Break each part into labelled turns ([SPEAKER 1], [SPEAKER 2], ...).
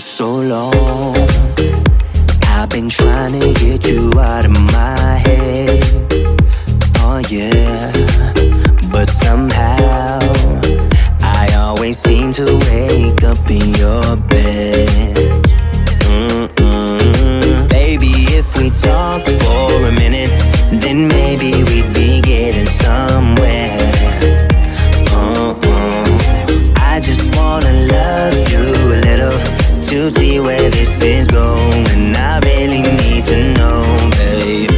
[SPEAKER 1] so long. I've been trying to get you out of my head. Oh yeah, but somehow I always seem to wake up in your bed. Baby, if we talk for a minute, then maybe we'd be getting somewhere. I just wanna love you a little to see where this is going. I really need to know, babe.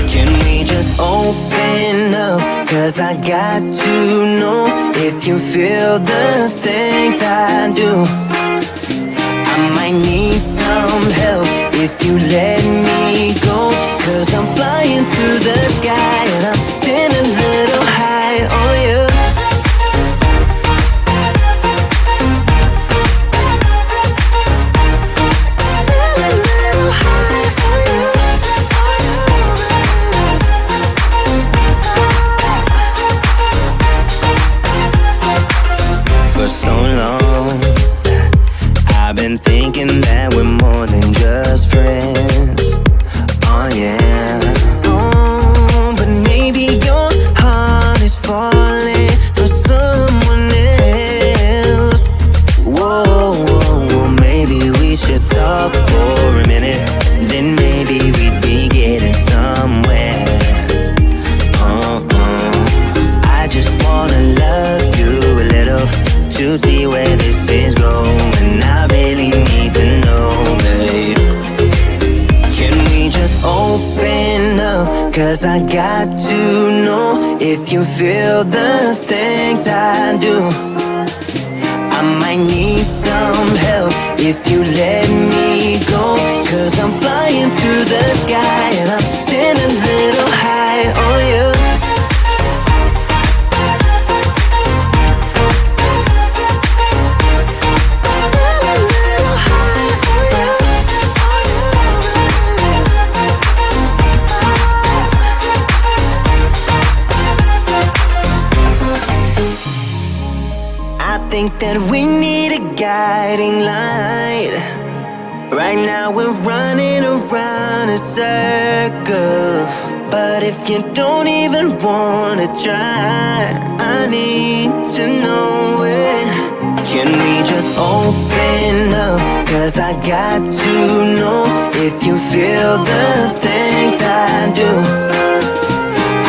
[SPEAKER 1] Can we just open up? Cause I got to know if you feel the things I do. I might need some help if you let me go. Cause I'm flying through the sky and I'm sitting a little high on you. For so long, I've been thinking that we're more than just friends. Oh yeah. Oh, but maybe your heart is falling for someone else. Whoa, whoa, whoa, maybe we should talk for a minute. Then maybe we'd be getting somewhere. I just wanna love you a little to see where this is going. I really need to know, babe. Can we just open up? Cause I got to know if you feel the things I do. I might need some help if you let me go. Cause I'm flying through the sky and I'm sitting a little high on you. I think that we need a guiding light. Right now we're running around in circles. But if you don't even wanna try, I need to know it. Can we just open up? Cause I got to know if you feel the things I do.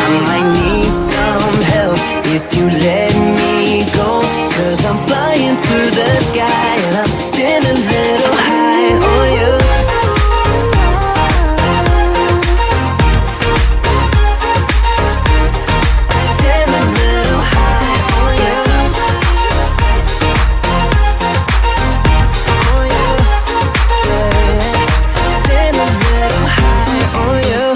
[SPEAKER 1] I might need some help if you let me go. Cause I'm flying through the sky and I'm sitting a little high on you. Sitting a little high on you. On you, yeah. Sitting a little high on you.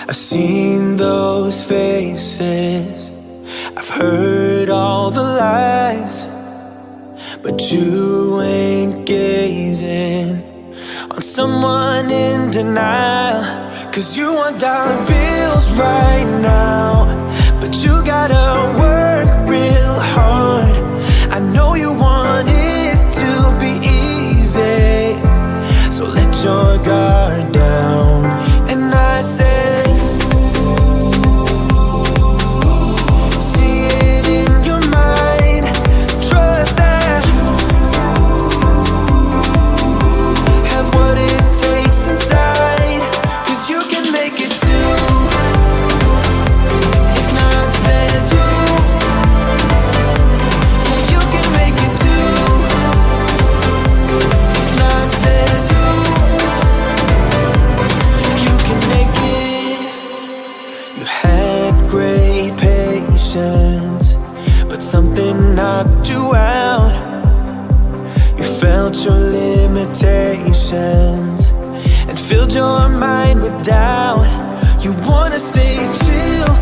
[SPEAKER 1] I've seen those faces, I've heard all the lies, but you ain't gazing on someone in denial. 'Cause you want dollar bills right now, but you gotta work real hard. I know you want it to be easy, so let your guard down. And I said, see it in your mind, trust that have what it takes inside, 'cause you can make it too. If not says who, yeah, you can make it too. If not says who, you can make it. You had great patience, but something knocked you out. You felt your limitations and filled your mind with doubt. You wanna stay chill